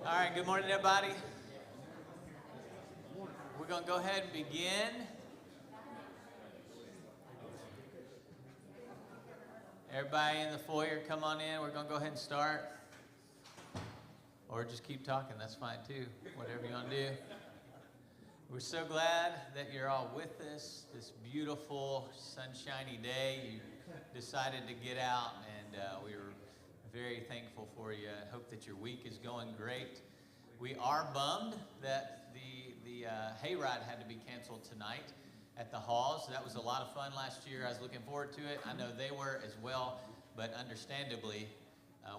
All right, good morning, everybody. We're going to go ahead and begin. Everybody in the foyer, come on in. We're going to go ahead and start. Or just keep talking. That's fine, too. Whatever you want to do. We're so glad that you're all with us this beautiful, sunshiny day. You decided to get out, and we were very thankful for you. I hope that your week is going great. We are bummed that the hayride had to be canceled tonight at the halls. That was a lot of fun last year. I was looking forward to it. I know they were as well, but understandably,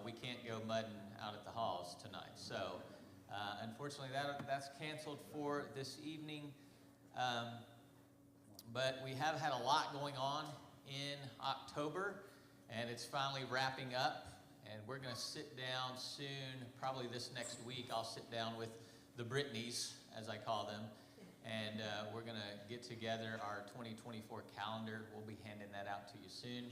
we can't go mudding out at the halls tonight. So, unfortunately, that's canceled for this evening. But we have had a lot going on in October, and it's finally wrapping up. And we're going to sit down soon, probably this next week. I'll sit down with the Brittnys, as I call them, and we're going to get together our 2024 calendar. We'll be handing that out to you soon.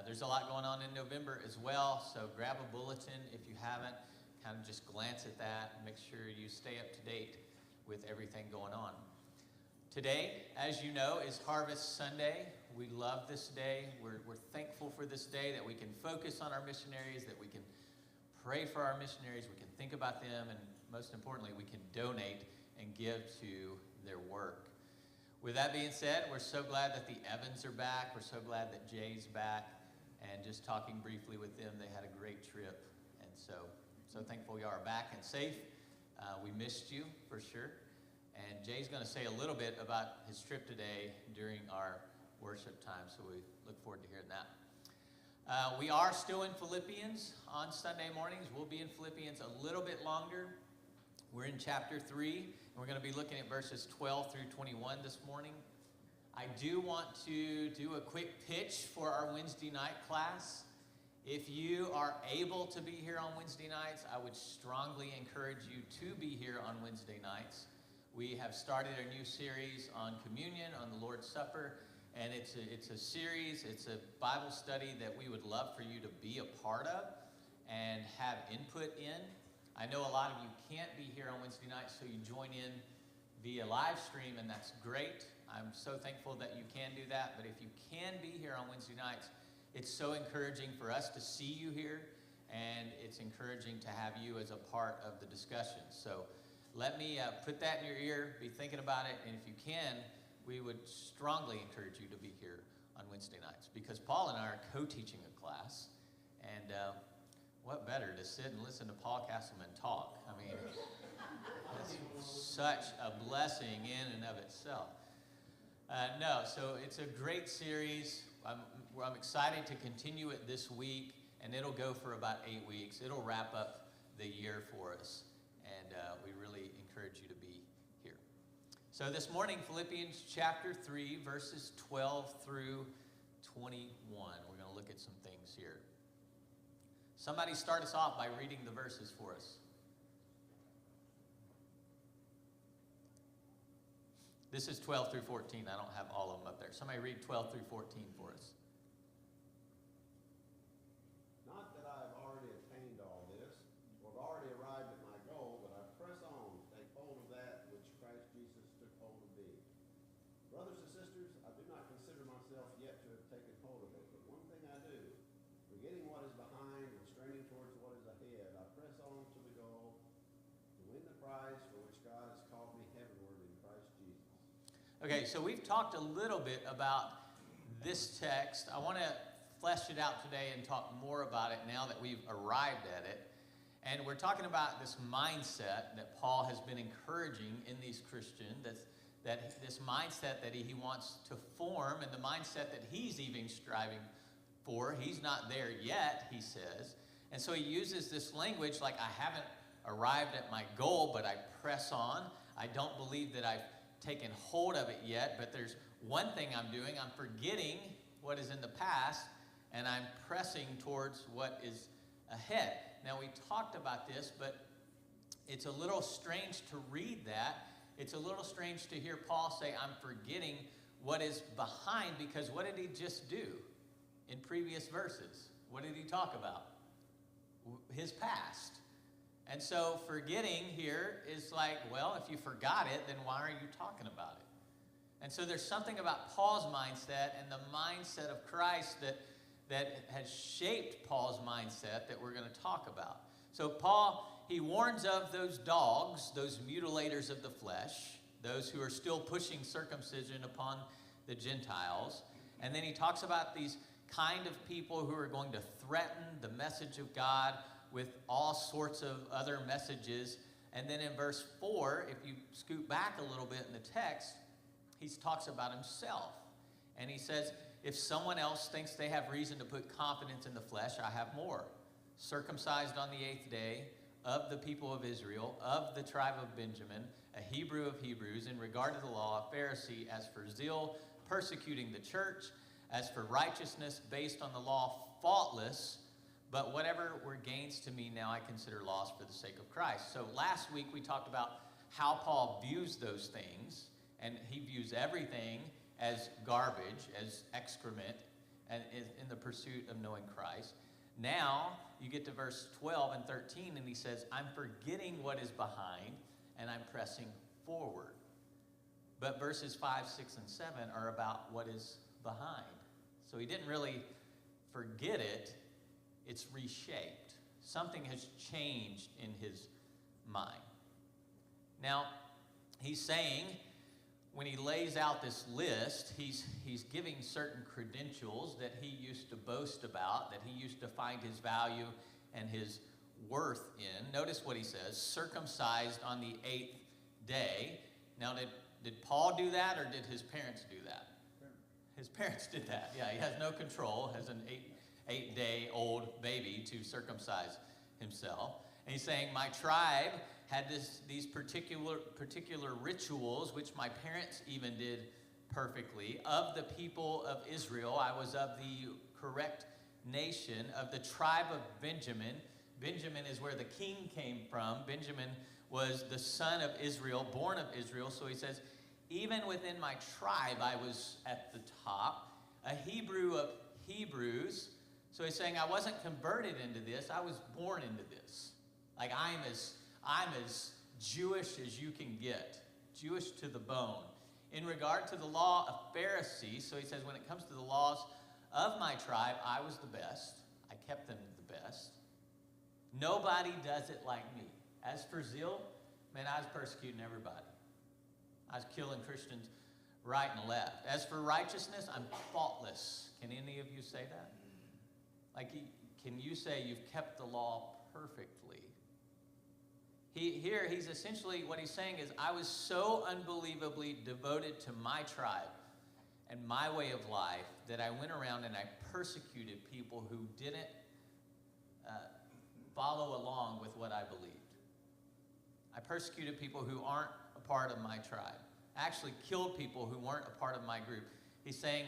There's a lot going on in November as well, so grab a bulletin if you haven't. Kind of just glance at that and make sure you stay up to date with everything going on. Today, as you know, is Harvest Sunday. We love this day. We're thankful for this day, that we can focus on our missionaries, that we can pray for our missionaries, we can think about them, and most importantly, we can donate and give to their work. With that being said, we're so glad that the Evans are back. We're so glad that Jay's back. And just talking briefly with them, they had a great trip. And so thankful you are back and safe. We missed you for sure. And Jay's going to say a little bit about his trip today during our worship time, so we look forward to hearing that. We are still in Philippians on Sunday mornings. We'll be in Philippians a little bit longer. We're in chapter 3, and we're going to be looking at verses 12 through 21 this morning. I do want to do a quick pitch for our Wednesday night class. If you are able to be here on Wednesday nights, I would strongly encourage you to be here on Wednesday nights. We have started a new series on communion, on the Lord's Supper, and it's a series, it's a Bible study that we would love for you to be a part of and have input in. I know a lot of you can't be here on Wednesday nights, so you join in via live stream, and that's great. I'm so thankful that you can do that, but if you can be here on Wednesday nights, it's so encouraging for us to see you here, and it's encouraging to have you as a part of the discussion. So let me put that in your ear, be thinking about it, and if you can, we would strongly encourage you to be here on Wednesday nights, because Paul and I are co-teaching a class, and what better to sit and listen to Paul Castleman talk? I mean, that's such a blessing in and of itself. So it's a great series. I'm excited to continue it this week, and it'll go for about 8 weeks. It'll wrap up the year for us, and we really encourage you to be here. So this morning, Philippians chapter 3, verses 12 through 21. We're going to look at some things here. Somebody start us off by reading the verses for us. This is 12 through 14. I don't have all of them up there. Somebody read 12 through 14 for us. Not that I have already attained all this, or have already arrived at my goal, but I press on to take hold of that which Christ Jesus took hold of me. Brothers and sisters, I do not consider myself yet to have taken hold of it, but one thing I do, forgetting what is behind and straining towards what is ahead, I press on to the goal to win the prize for which God has called me heavenward in Christ Jesus. Okay, so we've talked a little bit about this text. I want to flesh it out today and talk more about it now that we've arrived at it. And we're talking about this mindset that Paul has been encouraging in these Christians, that this mindset that he wants to form, and the mindset that he's even striving for. He's not there yet, he says. And so he uses this language like, I haven't arrived at my goal, but I press on. I don't believe that I've taken hold of it yet, but there's one thing I'm doing. I'm forgetting what is in the past, and I'm pressing towards what is ahead. Now, we talked about this, but it's a little strange to read that. It's a little strange to hear Paul say, I'm forgetting what is behind, because what did he just do in previous verses? What did he talk about? His past. And so forgetting here is like, well, if you forgot it, then why are you talking about it? And so there's something about Paul's mindset and the mindset of Christ that has shaped Paul's mindset that we're going to talk about. So Paul, he warns of those dogs, those mutilators of the flesh, those who are still pushing circumcision upon the Gentiles. And then he talks about these kind of people who are going to threaten the message of God with all sorts of other messages. And then in verse 4, if you scoot back a little bit in the text, he talks about himself. And he says, if someone else thinks they have reason to put confidence in the flesh, I have more. Circumcised on the 8th day, of the people of Israel, of the tribe of Benjamin, a Hebrew of Hebrews, in regard to the law, a Pharisee, as for zeal, persecuting the church, as for righteousness based on the law, faultless. But whatever were gains to me, now I consider loss for the sake of Christ. So last week we talked about how Paul views those things, and he views everything as garbage, as excrement, and in the pursuit of knowing Christ. Now you get to verse 12 and 13, and he says, I'm forgetting what is behind, and I'm pressing forward. But verses 5, 6, and 7 are about what is behind. So he didn't really forget it. It's reshaped. Something has changed in his mind. Now, he's saying, when he lays out this list, he's giving certain credentials that he used to boast about, that he used to find his value and his worth in. Notice what he says, circumcised on the 8th day. Now, did Paul do that, or did his parents do that? His parents did that. Yeah, he has no control as an eight-day-old baby to circumcise himself. And he's saying, my tribe had these particular rituals, which my parents even did perfectly. Of the people of Israel, I was of the correct nation, of the tribe of Benjamin. Benjamin is where the king came from. Benjamin was the son of Israel, born of Israel. So he says, even within my tribe, I was at the top. A Hebrew of Hebrews. So he's saying, I wasn't converted into this. I was born into this. Like I'm as Jewish as you can get. Jewish to the bone. In regard to the law, a Pharisee. So he says, when it comes to the laws of my tribe, I was the best. I kept them the best. Nobody does it like me. As for zeal, man, I was persecuting everybody. I was killing Christians right and left. As for righteousness, I'm faultless. Can any of you say that? Like, can you say you've kept the law perfectly? Here, he's essentially, what he's saying is, I was so unbelievably devoted to my tribe and my way of life that I went around and I persecuted people who didn't follow along with what I believed. I persecuted people who aren't a part of my tribe. I actually killed people who weren't a part of my group. He's saying,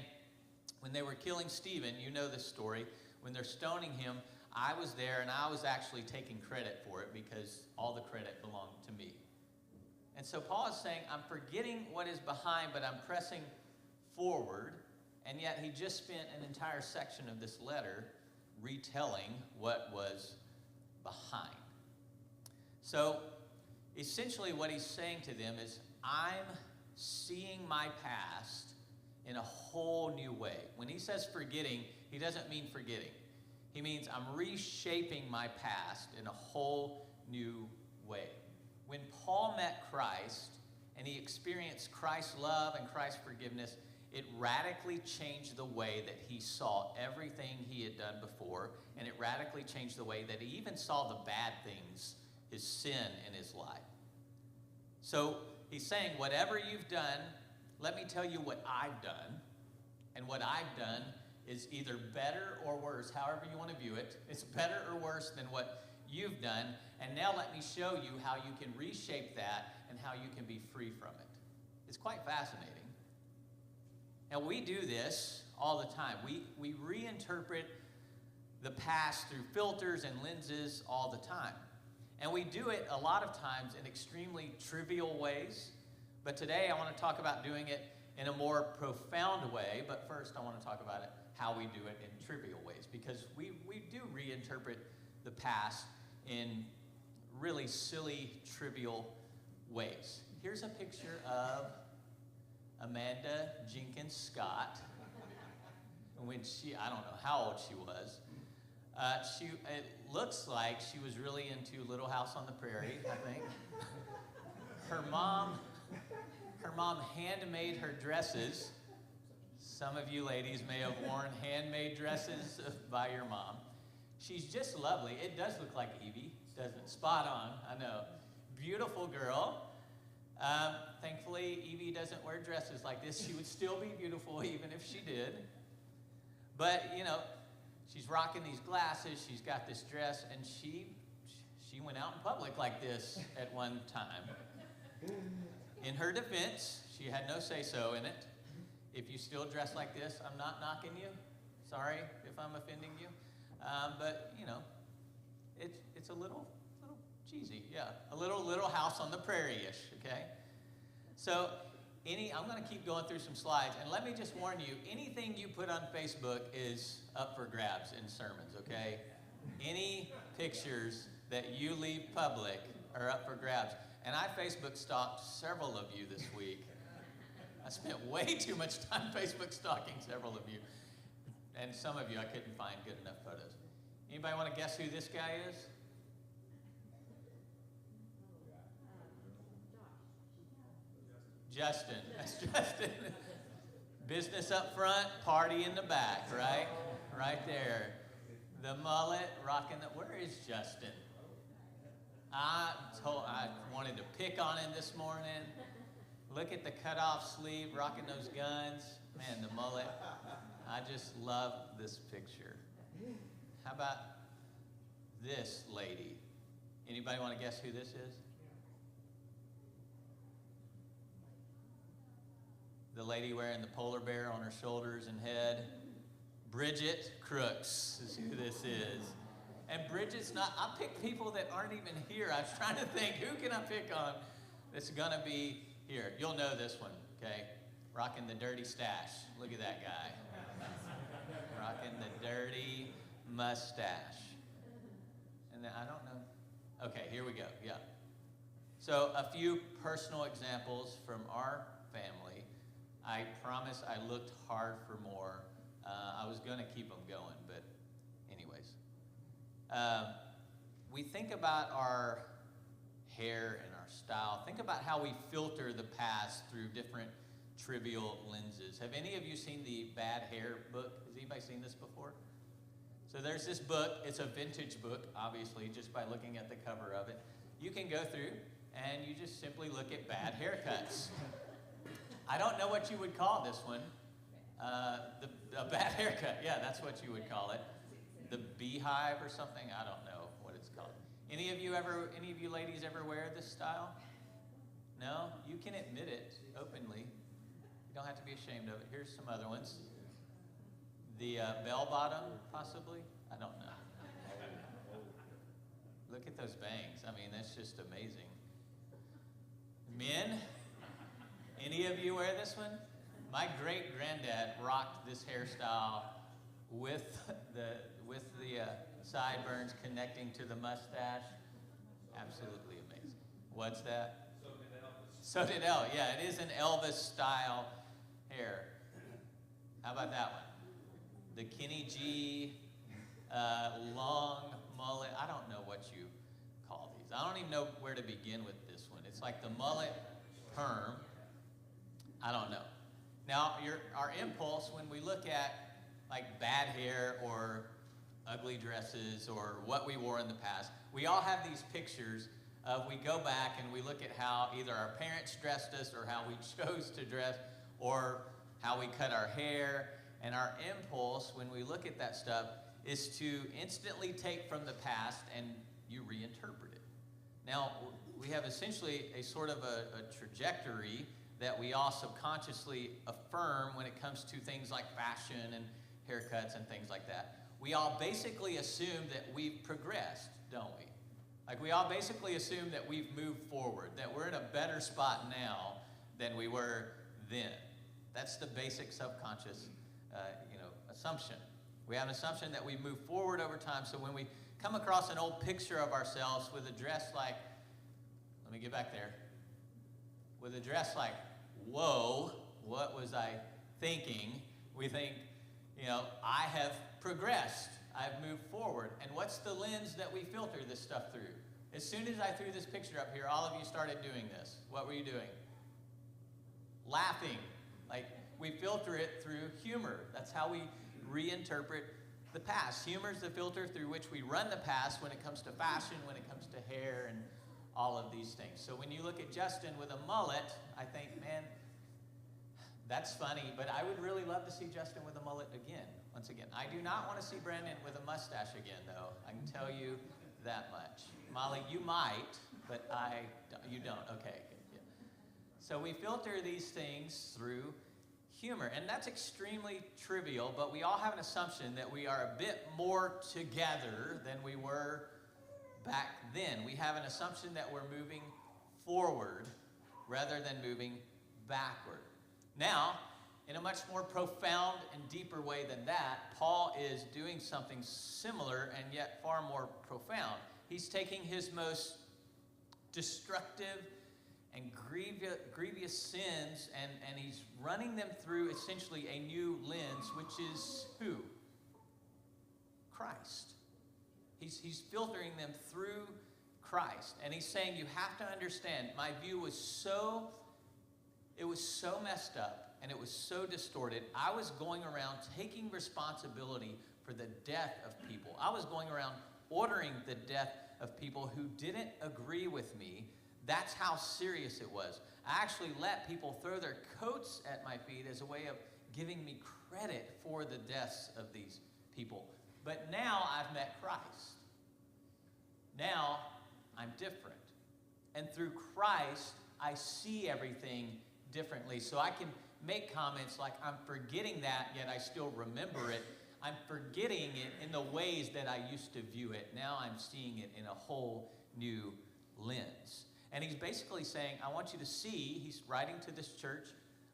when they were killing Stephen, you know this story, when they're stoning him, I was there and I was actually taking credit for it because all the credit belonged to me. And so Paul is saying, I'm forgetting what is behind, but I'm pressing forward. And yet he just spent an entire section of this letter retelling what was behind. So essentially what he's saying to them is, I'm seeing my past in a whole new way. When he says forgetting, he doesn't mean forgetting. He means I'm reshaping my past in a whole new way. When Paul met Christ and he experienced Christ's love and Christ's forgiveness, it radically changed the way that he saw everything he had done before, and it radically changed the way that he even saw the bad things, his sin in his life. So he's saying, whatever you've done, let me tell you what I've done. And what I've done is either better or worse, however you want to view it. It's better or worse than what you've done. And now let me show you how you can reshape that and how you can be free from it. It's quite fascinating. Now, we do this all the time. We reinterpret the past through filters and lenses all the time. And we do it a lot of times in extremely trivial ways. But today I want to talk about doing it in a more profound way. But first I want to talk about it, how we do it in trivial ways. Because we do reinterpret the past in really silly, trivial ways. Here's a picture of Amanda Jenkins Scott when I don't know how old she was. It looks like she was really into Little House on the Prairie, I think. Her mom handmade her dresses. Some of you ladies may have worn handmade dresses by your mom. She's just lovely. It does look like Evie, doesn't it? Spot on, I know. Beautiful girl. Thankfully, Evie doesn't wear dresses like this. She would still be beautiful even if she did. But, you know, she's rocking these glasses. She's got this dress, and she went out in public like this at one time. In her defense, she had no say-so in it. If you still dress like this, I'm not knocking you. Sorry if I'm offending you. But, you know, it's a little cheesy, yeah. A little House on the Prairie-ish, okay? So, I'm going to keep going through some slides, and let me just warn you, anything you put on Facebook is up for grabs in sermons, okay? Any pictures that you leave public are up for grabs. And I Facebook stalked several of you this week. I spent way too much time Facebook stalking several of you. And some of you I couldn't find good enough photos. Anybody want to guess who this guy is? Justin. That's Justin. Business up front, party in the back, right? Right there. The mullet, rocking the... Where is Justin? I wanted to pick on him this morning. Look at the cutoff sleeve, rocking those guns. Man, the mullet. I just love this picture. How about this lady? Anybody want to guess who this is? The lady wearing the polar bear on her shoulders and head. Bridget Crooks is who this is. And Bridget's not, I picked people that aren't even here. I was trying to think, who can I pick on that's going to be here? You'll know this one, okay? Rocking the dirty stash. Look at that guy. Rocking the dirty mustache. And then, I don't know. Okay, here we go, yeah. So a few personal examples from our family. I promise I looked hard for more. I was going to keep them going, but anyways. We think about our hair and our style. Think about how we filter the past through different trivial lenses. Have any of you seen the Bad Hair book? Has anybody seen this before? So there's this book. It's a vintage book, obviously, just by looking at the cover of it. You can go through and you just simply look at bad haircuts. I don't know what you would call this one. A bad haircut. Yeah, that's what you would call it. The beehive or something. I don't know what it's called. Any of you ladies ever wear this style? No? You can admit it openly. You don't have to be ashamed of it. Here's some other ones. The bell bottom, possibly? I don't know. Look at those bangs. I mean, that's just amazing. Men, any of you wear this one? My great-granddad rocked this hairstyle with the sideburns connecting to the mustache. Absolutely amazing. What's that? So did Elvis. Yeah, it is an Elvis-style hair. How about that one? The Kenny G, long mullet. I don't know what you call these. I don't even know where to begin with this one. It's like the mullet perm. I don't know. Now, our impulse when we look at like bad hair or ugly dresses or what we wore in the past, we all have these pictures of we go back and we look at how either our parents dressed us or how we chose to dress or how we cut our hair. And our impulse when we look at that stuff is to instantly take from the past and you reinterpret it. Now, we have essentially a sort of a trajectory that we all subconsciously affirm when it comes to things like fashion and haircuts and things like that. We all basically assume that we've progressed, don't we? Like we all basically assume that we've moved forward, that we're in a better spot now than we were then. That's the basic subconscious assumption. We have an assumption that we move forward over time, so when we come across an old picture of ourselves with a dress like, let me get back there, with a dress like, whoa, what was I thinking? We think, I have progressed. I've moved forward. And what's the lens that we filter this stuff through? As soon as I threw this picture up here, all of you started doing this. What were you doing? Laughing. Like, we filter it through humor. That's how we reinterpret the past. Humor is the filter through which we run the past when it comes to fashion, when it comes to hair, and all of these things. So when you look at Justin with a mullet, I think, man, that's funny, but I would really love to see Justin with a mullet again. Once again, I do not want to see Brandon with a mustache again, though. I can tell you that much. Molly, you might, but you don't. Okay. Yeah. So we filter these things through humor, and that's extremely trivial, but we all have an assumption that we are a bit more together than we were back then. We have an assumption that we're moving forward rather than moving backward. Now, in a much more profound and deeper way than that, Paul is doing something similar and yet far more profound. He's taking his most destructive and grievous sins and he's running them through essentially a new lens, which is who? Christ. He's filtering them through Christ. And he's saying, you have to understand, my view was so messed up and it was so distorted. I was going around taking responsibility for the death of people. I was going around ordering the death of people who didn't agree with me. That's how serious it was. I actually let people throw their coats at my feet as a way of giving me credit for the deaths of these people. But now I've met Christ. Now I'm different. And through Christ, I see everything differently. So I can make comments like, I'm forgetting that, yet I still remember it. I'm forgetting it in the ways that I used to view it. Now I'm seeing it in a whole new lens. And he's basically saying, I want you to see, he's writing to this church,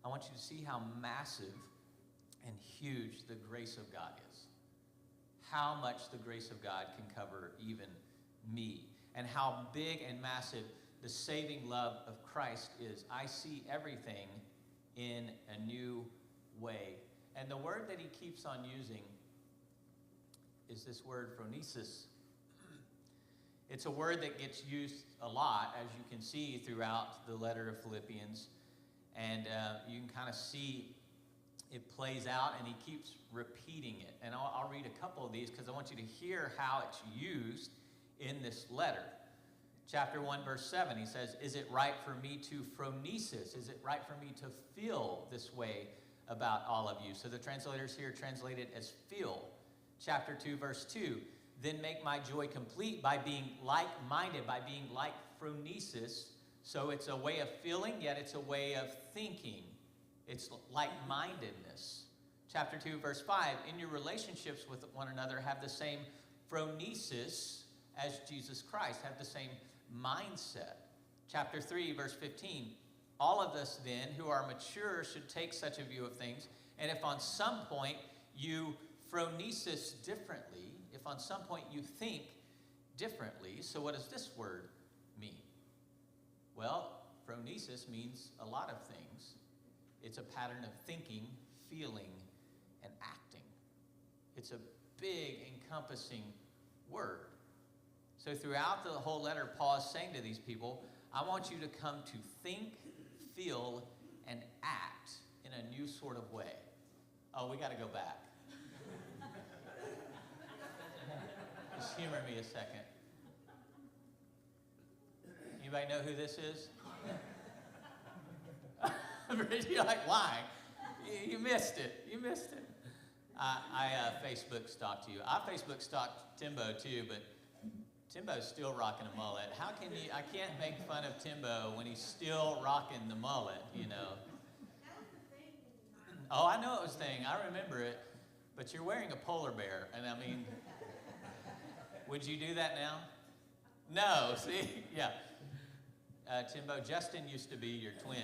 I want you to see how massive and huge the grace of God is. How much the grace of God can cover even me. And how big and massive the saving love of Christ is. I see everything in a new way. And the word that he keeps on using is this word phronesis. It's a word that gets used a lot, as you can see throughout the letter of Philippians. And you can kind of see it plays out, and he keeps repeating it. And I'll read a couple of these because I want you to hear how it's used in this letter. Chapter 1, verse 7, he says, is it right for me to phronesis? Is it right for me to feel this way about all of you? So the translators here translate it as feel. Chapter 2, verse 2, then make my joy complete by being like-minded, by being like phronesis. So it's a way of feeling, yet it's a way of thinking. It's like-mindedness. Chapter 2, verse 5, in your relationships with one another, have the same phronesis as Jesus Christ, have the same mindset. Chapter 3, verse 15, all of us then who are mature should take such a view of things, and if on some point you phronesis differently, if on some point you think differently, so what does this word mean? Well, phronesis means a lot of things. It's a pattern of thinking, feeling, and acting. It's a big, encompassing word. So throughout the whole letter, Paul is saying to these people, I want you to come to think, feel, and act in a new sort of way. Oh, we got to go back. Just humor me a second. Anybody know who this is? You're like, why? You missed it. You missed it. I Facebook stalked you. I Facebook stalked Timbo too, but Timbo's still rocking a mullet. How can you? I can't make fun of Timbo when he's still rocking the mullet, you know. Oh, I know it was a thing. I remember it. But you're wearing a polar bear, and I mean, would you do that now? No. See, yeah. Timbo, Justin used to be your twin.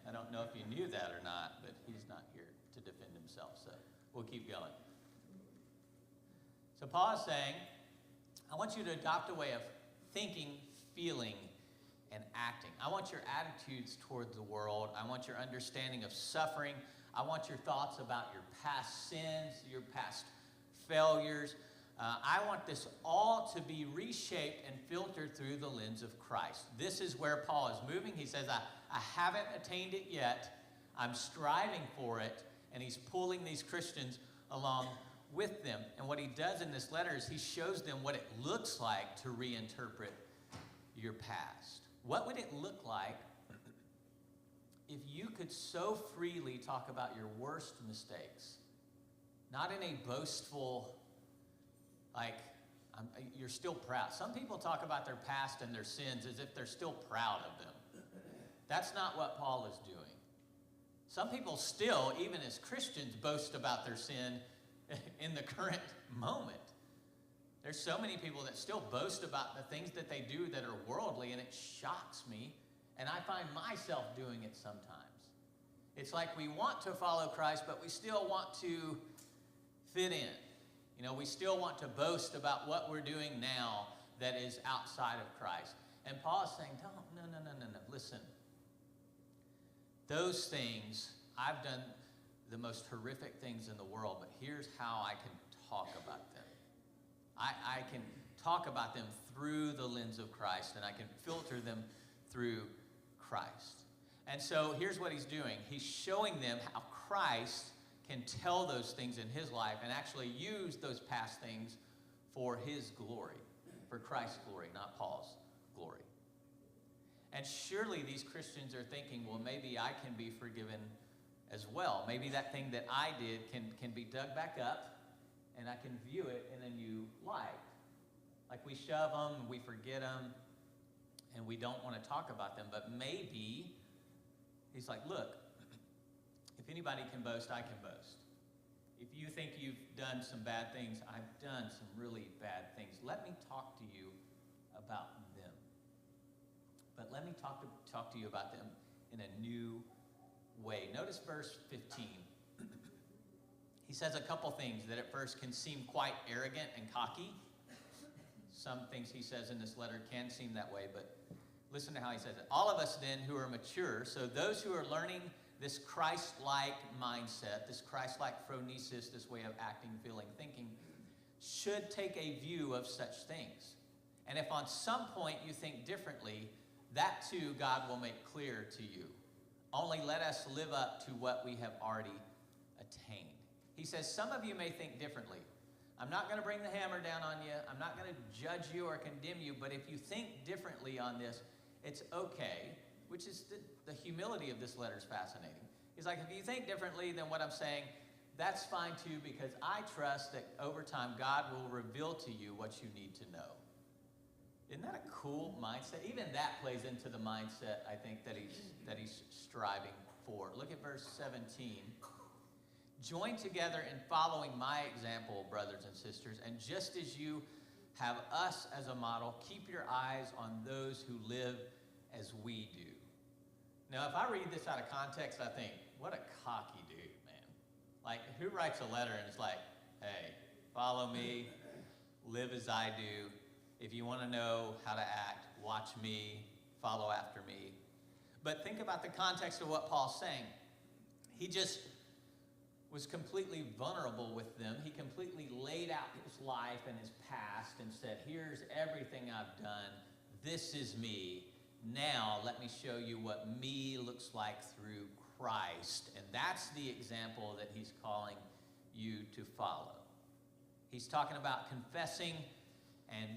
I don't know if you knew that or not, but he's not here to defend himself, so we'll keep going. So Paul is saying, I want you to adopt a way of thinking, feeling, and acting. I want your attitudes toward the world. I want your understanding of suffering. I want your thoughts about your past sins, your past failures. I want this all to be reshaped and filtered through the lens of Christ. This is where Paul is moving. He says, I haven't attained it yet. I'm striving for it. And he's pulling these Christians along with them. And what he does in this letter is he shows them what it looks like to reinterpret your past. What would it look like if you could so freely talk about your worst mistakes? Not in a boastful, you're still proud. Some people talk about their past and their sins as if they're still proud of them. That's not what Paul is doing. Some people still, even as Christians, boast about their sin in the current moment. There's so many people that still boast about the things that they do that are worldly, and it shocks me, and I find myself doing it sometimes. It's like we want to follow Christ, but we still want to fit in. You know, we still want to boast about what we're doing now that is outside of Christ. And Paul is saying, no. Listen, those things, I've done the most horrific things in the world, but here's how I can talk about them. I can talk about them through the lens of Christ, and I can filter them through Christ. And so here's what he's doing. He's showing them how Christ can tell those things in his life and actually use those past things for his glory, for Christ's glory, not Paul's glory. And surely these Christians are thinking, well, maybe I can be forgiven as well. Maybe that thing that I did can be dug back up, and I can view it in a new light. Like we shove them, we forget them, and we don't want to talk about them. But maybe he's like, look, if anybody can boast, I can boast. If you think you've done some bad things, I've done some really bad things. Let me talk to you about them. But let me talk to you about them in a new way. Notice verse 15. He says a couple things that at first can seem quite arrogant and cocky. Some things he says in this letter can seem that way, but listen to how he says it. All of us then who are mature, so those who are learning this Christ-like mindset, this Christ-like phronesis, this way of acting, feeling, thinking, should take a view of such things. And if on some point you think differently, that too God will make clear to you. Only let us live up to what we have already attained. He says, some of you may think differently. I'm not going to bring the hammer down on you. I'm not going to judge you or condemn you. But if you think differently on this, it's okay, which is the humility of this letter is fascinating. He's like, if you think differently than what I'm saying, that's fine too, because I trust that over time God will reveal to you what you need to know. Isn't that a cool mindset? Even that plays into the mindset, I think, that he's striving for. Look at verse 17. Join together in following my example, brothers and sisters, and just as you have us as a model, keep your eyes on those who live as we do. Now, if I read this out of context, I think, what a cocky dude, man. Like, who writes a letter and is like, hey, follow me, live as I do. If you want to know how to act, watch me, follow after me. But think about the context of what Paul's saying. He just was completely vulnerable with them. He completely laid out his life and his past and said, here's everything I've done. This is me. Now let me show you what me looks like through Christ. And that's the example that he's calling you to follow. He's talking about confessing and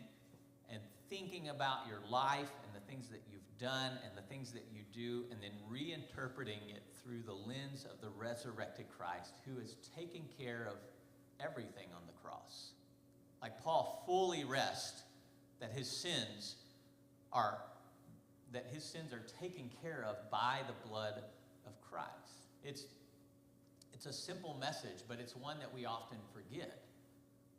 thinking about your life and the things that you've done and the things that you do, and then reinterpreting it through the lens of the resurrected Christ, who has taken care of everything on the cross. Like Paul fully rests that his sins are taken care of by the blood of Christ. It's a simple message, but it's one that we often forget.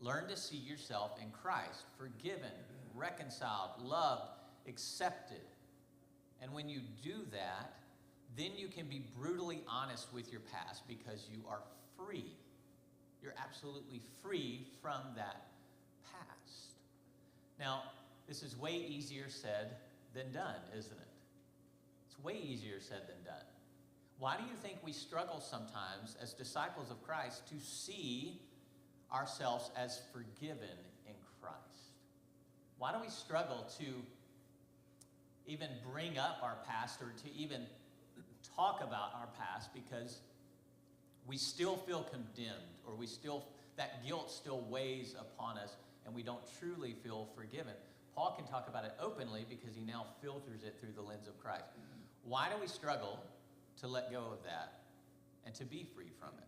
Learn to see yourself in Christ, forgiven, reconciled, loved, accepted. And when you do that, then you can be brutally honest with your past because you are free. You're absolutely free from that past. Now, this is way easier said than done, isn't it? It's way easier said than done. Why do you think we struggle sometimes as disciples of Christ to see ourselves as forgiven in Christ? Why do we struggle to even bring up our past or to even talk about our past because we still feel condemned, or that guilt still weighs upon us, and we don't truly feel forgiven? Paul can talk about it openly because he now filters it through the lens of Christ. Why do we struggle to let go of that and to be free from it?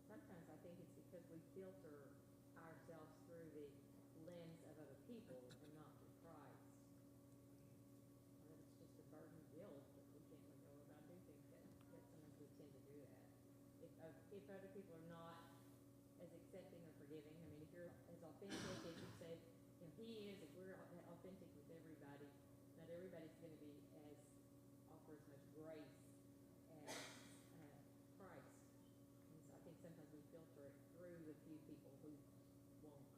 Sometimes I think it's because we filter ourselves through the lens of other people and not through Christ. Or it's just a burden of guilt that we can't let go of. I do think that sometimes we tend to do that. If other people are not as accepting or forgiving, I mean, if you're as authentic as you say, he is, if we're authentic with everybody, not everybody's going to be offer as much grace as Christ. And so I think sometimes we filter it through the few people who won't.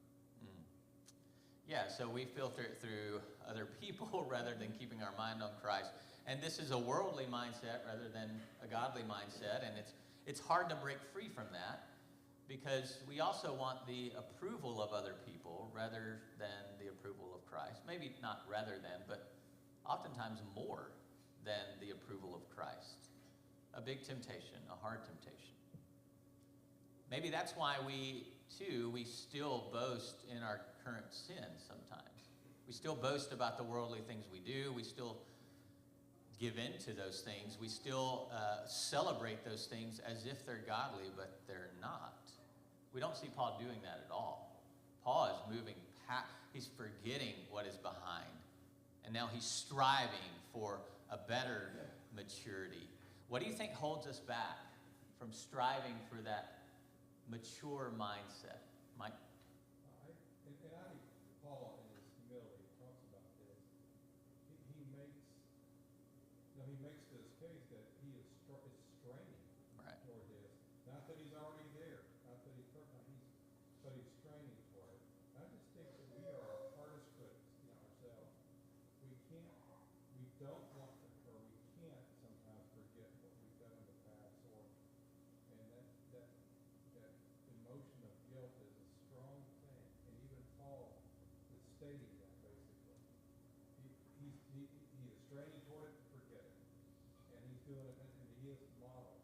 Yeah, so we filter it through other people rather than keeping our mind on Christ. And this is a worldly mindset rather than a godly mindset, and it's hard to break free from that because we also want the approval of other people rather than the approval of Christ. Maybe not rather than, but oftentimes more than the approval of Christ. A big temptation, a hard temptation. Maybe that's why we still boast in our current sin sometimes. We still boast about the worldly things we do. We still give in to those things. We still celebrate those things as if they're godly, but they're not. We don't see Paul doing that at all. Paul is moving past, he's forgetting what is behind. And now he's striving for a better maturity. What do you think holds us back from striving for that mature mindset? Mike? And I think Paul, in his humility, talks about this. He makes this case that he is straining Right. toward this. Not that he's already there, not that he's perfect, but he's straining toward it. I just think that we are our hardest critics in ourselves. We don't want to, or we can't sometimes forget what we've done in the past, and that emotion of guilt is a strong thing, and even Paul is stating that basically. He is straining toward it to forget it, and he's doing it, and he is model,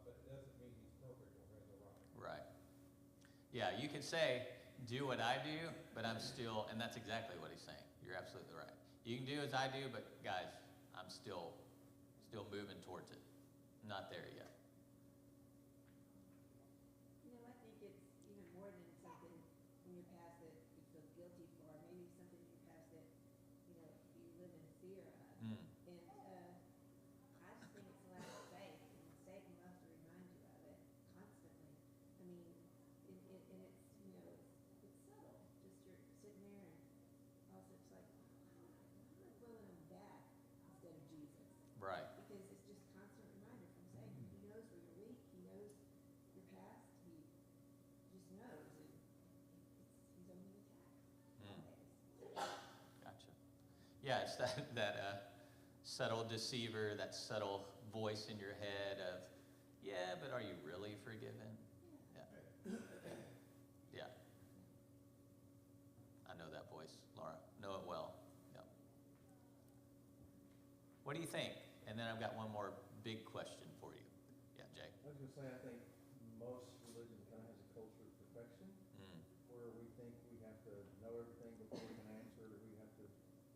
but it doesn't mean he's perfect or has the right. Right. Yeah, you could say, do what I do, but I'm still, and that's exactly what he's saying. You're absolutely right. You can do as I do, but guys, I'm still moving towards it. Not there yet. I think it's even more than something in your past that you feel guilty for. Maybe something in your past that, you live in fear of. And I just think it's a lack of faith. And Satan loves to remind you of it constantly. I mean, and it's, it's subtle. Just you're sitting there and also it's like, why am I dwelling on that instead of Jesus? Right. Because it's just constant reminder from Satan. He knows where you're weak. He knows your past. He just knows, and he's on the attack always. Gotcha. Yeah, it's that subtle deceiver, that subtle voice in your head of, yeah, but are you really forgiven? Yeah. Yeah. I know that voice, Laura. Know it well. Yeah. What do you think? And then I've got one more big question for you. Yeah, Jay. I was going to say, I think most religion kind of has a culture of perfection, where we think we have to know everything before we can answer it, or we have to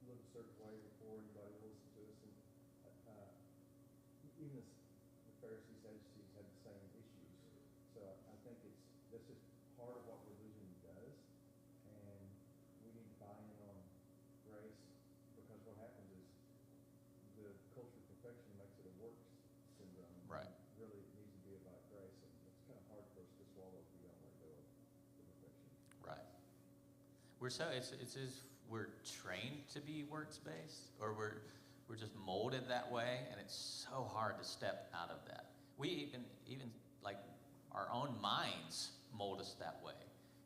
live a certain way before anybody will listen to us. And even the Pharisees, Sadducees had the same issues. So I think that's just part of what religion does, and we need to buy in on grace, because what happens is the culture of perfection makes it a works syndrome. Right. Really, it needs to be about grace, and it's kind of hard for us to swallow if we don't let go of the perfection. Right. It's as we're trained to be works-based, or we're just molded that way, and it's so hard to step out of that. We even like our own minds mold us that way.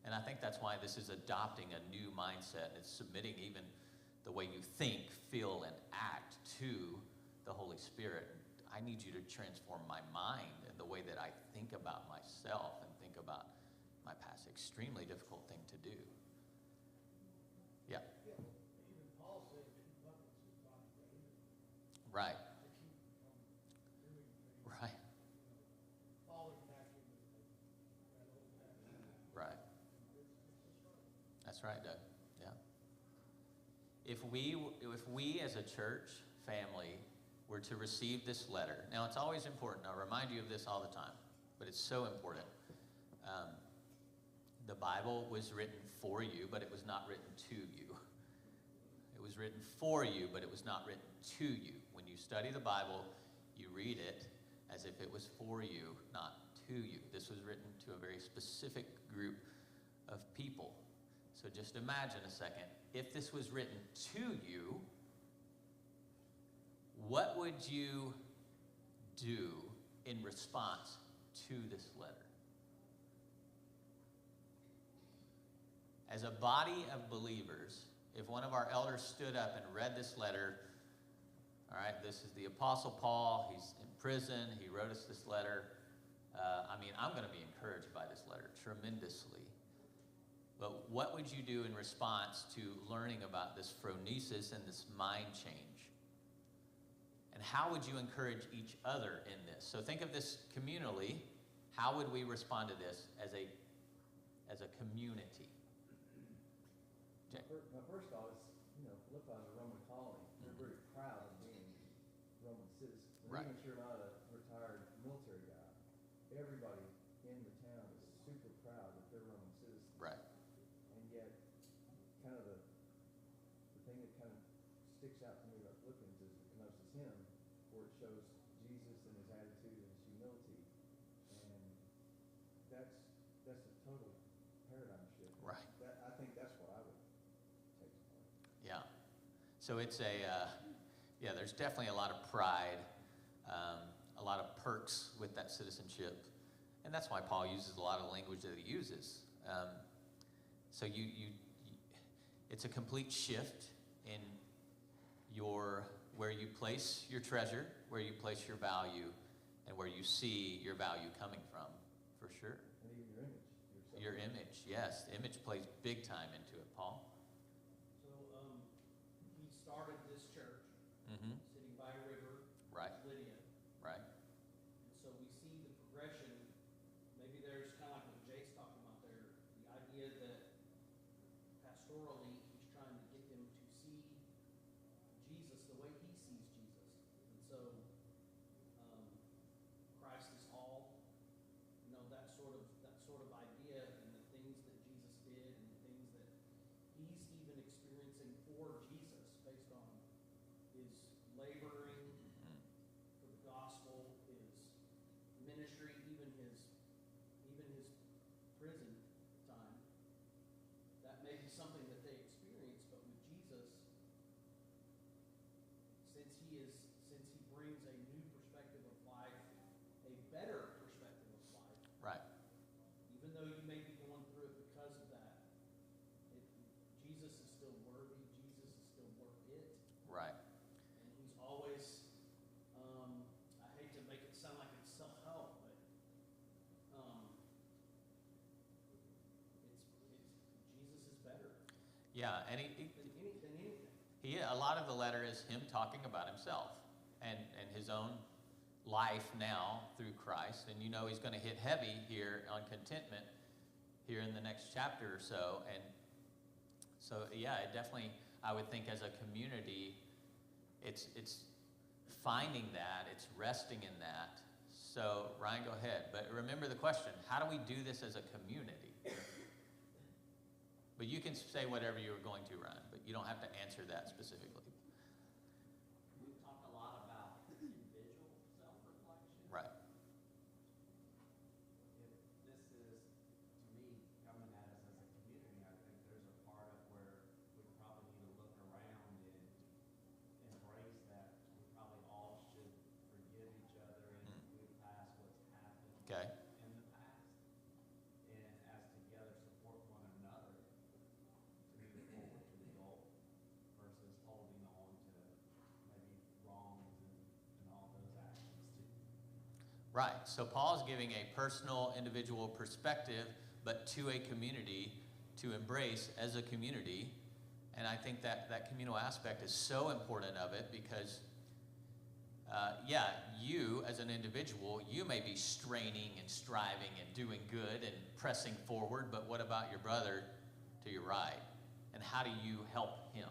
And I think that's why this is adopting a new mindset. It's submitting even the way you think, feel, and act to the Holy Spirit. I need you to transform my mind and the way that I think about myself and think about my past. Extremely difficult thing to do. Yeah. Yeah, even Paul said two buckets is like David. Right. To keep from doing things, Right. falling back into that old pattern. Right. It's just right. That's right, Doug. Yeah. If we as a church family were to receive this letter, now it's always important. I'll remind you of this all the time, but it's so important. The Bible was written for you, but it was not written to you. It was written for you, but it was not written to you. When you study the Bible, you read it as if it was for you, not to you. This was written to a very specific group of people. So just imagine a second. If this was written to you, what would you do in response to this letter? As a body of believers, if one of our elders stood up and read this letter, all right, this is the Apostle Paul. He's in prison. He wrote us this letter. I'm going to be encouraged by this letter tremendously. But what would you do in response to learning about this phronesis and this mind change? And how would you encourage each other in this? So think of this communally. How would we respond to this as a community? My first thought is, Philippi is a Roman colony. They're very proud of being Roman citizens. And Right. even if you're not a retired military guy, everybody in the town is super proud that they're Roman citizens. Right. And yet, kind of the thing that kind of sticks out to me about Philippians is the kenosis hymn, where it shows Jesus and his attitude and his humility. And that's a total paradigm shift. Right. I think that's what I would take to heart. Yeah. So it's there's definitely a lot of pride, a lot of perks with that citizenship. And that's why Paul uses a lot of language that he uses. So it's a complete shift in where you place your treasure, where you place your value, and where you see your value coming from, for sure. And even your image. Your image, yes. The image plays big time into it, Paul. So, he started this church, Mm-hmm. sitting by a river, Right. Lydia. Right. And so we see the progression. Maybe there's kind of like what Jay's talking about there, the idea that pastorally he's trying to get them to see Jesus the way he sees Jesus. And so, Christ is all, that sort of idea, and the things that Jesus did and the things that he's even experiencing for Jesus based on his laboring for the gospel, his ministry, even his prison time. That may be something that they experience, but with Jesus, since he brings a new perspective of life, a better perspective of life, Right. even though you may be going through it because of that, Jesus is still worthy, Jesus is still worth it. Right. And he's always, I hate to make it sound like it's self-help, but Jesus is better Yeah, and than anything. a lot of the letter is him talking about himself and his own life now through Christ. And he's going to hit heavy here on contentment here in the next chapter or so. And so, yeah, it definitely, I would think as a community, it's finding that, it's resting in that. So, Ryan, go ahead. But remember the question, how do we do this as a community? But you can say whatever you were going to, Ryan, but you don't have to answer that specifically. We've talked a lot about individual self-reflection. Right. If this is, to me, coming at us as a community, I think there's a part of where we probably need to look around and embrace that we probably all should forgive each other and move past what's happened Okay. in the past. And as together support one Right. So Paul's giving a personal, individual perspective, but to a community to embrace as a community. And I think that communal aspect is so important of it because, you as an individual, you may be straining and striving and doing good and pressing forward, but what about your brother to your right? And how do you help him?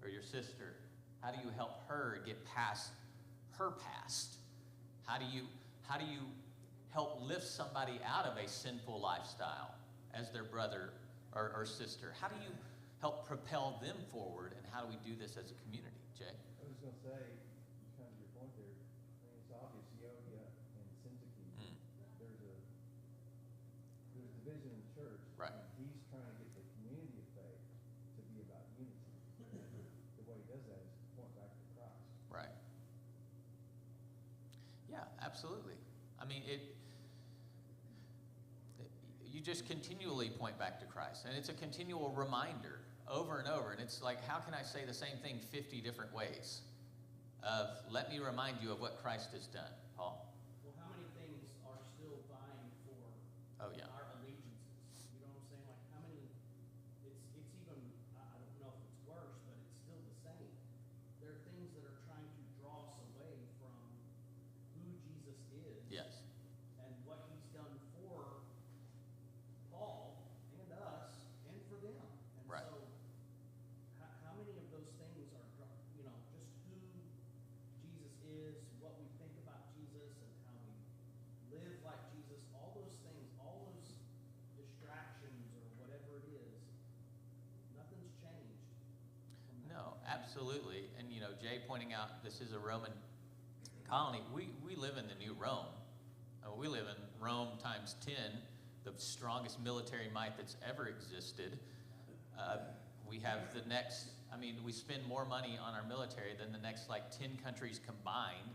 Or your sister? How do you help her get past her past? How do you help lift somebody out of a sinful lifestyle as their brother or sister? How do you help propel them forward, and how do we do this as a community, Jay? I was going to say, kind of your point there, I mean, it's obvious, Yoga and Syntyche, there's division in the church. Right. And he's trying to get the community of faith to be about unity. The way he does that is to point back to Christ. Right. Yeah, absolutely. I mean, you just continually point back to Christ, and it's a continual reminder over and over. And it's like, how can I say the same thing 50 different ways? Let me remind you of what Christ has done, Paul. Well, how many things are still vying for our allegiances? You know what I'm saying? Like how many, it's even, I don't know if it's worse, but it's still the same. There are things that are trying to draw us away from who Jesus is. Yes. And what he's done for Paul and us and for them. And Right. so how many of those things are, just who Jesus is, what we think about Jesus, and how we live like Jesus, all those things, all those distractions or whatever it is, nothing's changed. No, absolutely. And, Jay pointing out this is a Roman colony. We live in the new Rome. We live in Rome times 10, the strongest military might that's ever existed. We have we spend more money on our military than the next 10 countries combined.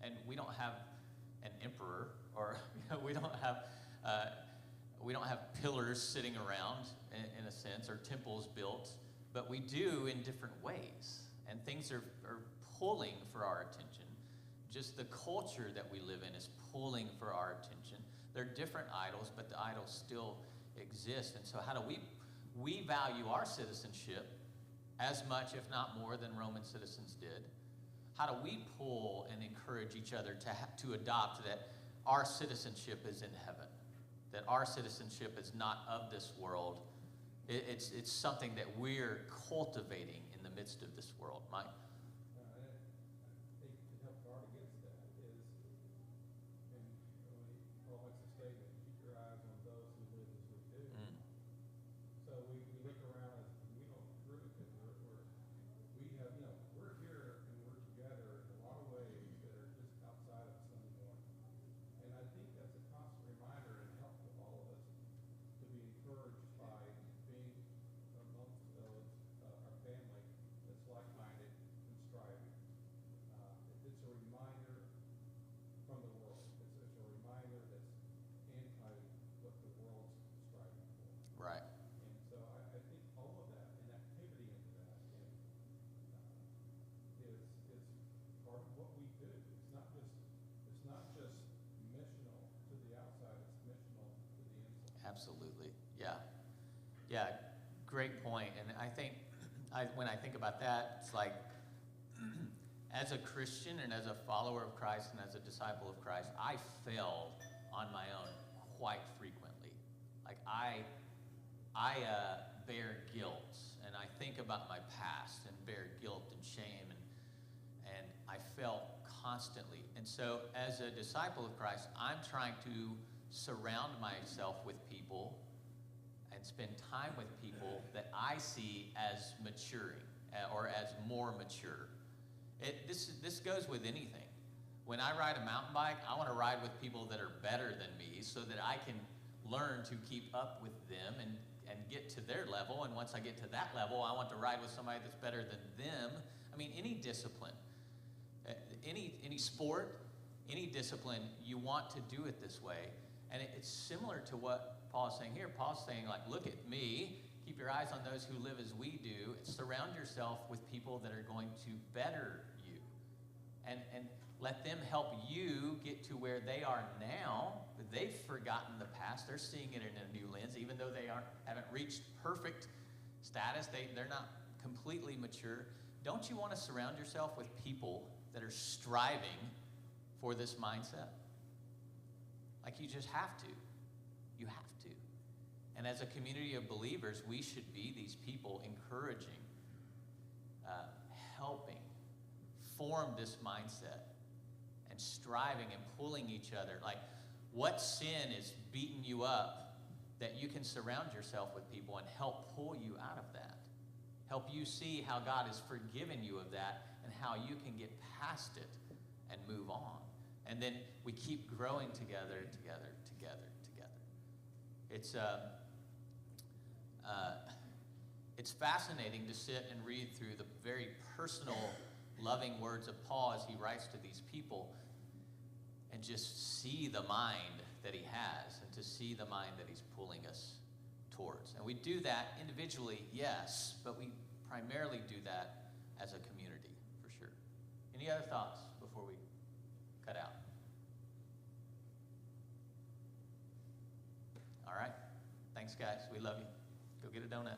And we don't have an emperor, or we don't have pillars sitting around in a sense, or temples built, but we do in different ways. And things are pulling for our attention. Just the culture that we live in is pulling for our attention. They're different idols, but the idols still exist. And so how do we value our citizenship as much, if not more, than Roman citizens did? How do we pull and encourage each other to adopt that our citizenship is in heaven, that our citizenship is not of this world? It's something that we're cultivating in the midst of this world. Mike? I think to help guard against that is, and Paul makes a statement, keep your eyes on those who live as we do. So we look around and we don't agree with it. We're here and we're together in a lot of ways that are just outside of Sunday morning. And I think that's a constant reminder and help to all of us to be encouraged by being amongst our family that's like-minded and striving. It's a reminder from the world. It's a reminder that's anti what the world's striving for. Right. And so I think all of that and activity into that is part of what we do. It's not just missional to the outside, it's missional to the inside. Absolutely. Yeah. Yeah, great point. And I think when I think about that, it's like as a Christian and as a follower of Christ and as a disciple of Christ, I failed on my own quite frequently. Like I bear guilt, and I think about my past and bear guilt and shame, and I fail constantly. And so as a disciple of Christ, I'm trying to surround myself with people and spend time with people that I see as maturing or as more mature. This goes with anything. When I ride a mountain bike, I want to ride with people that are better than me so that I can learn to keep up with them and get to their level. And once I get to that level, I want to ride with somebody that's better than them. I mean, any discipline, any sport, any discipline, you want to do it this way. And it's similar to what Paul's saying here. Paul's saying, look at me. Keep your eyes on those who live as we do. Surround yourself with people that are going to better you. And Let them help you get to where they are now. They've forgotten the past. They're seeing it in a new lens, even though they haven't reached perfect status. They're not completely mature. Don't you want to surround yourself with people that are striving for this mindset? Like, you just have to. You have to. And as a community of believers, we should be these people encouraging, helping form this mindset and striving and pulling each other. Like, what sin is beating you up that you can surround yourself with people and help pull you out of that? Help you see how God has forgiven you of that and how you can get past it and move on. And then we keep growing together. It's fascinating to sit and read through the very personal, loving words of Paul as he writes to these people and just see the mind that he has and to see the mind that he's pulling us towards. And we do that individually, yes, but we primarily do that as a community, for sure. Any other thoughts before we cut out? All right. Thanks, guys. We love you. Go get a donut.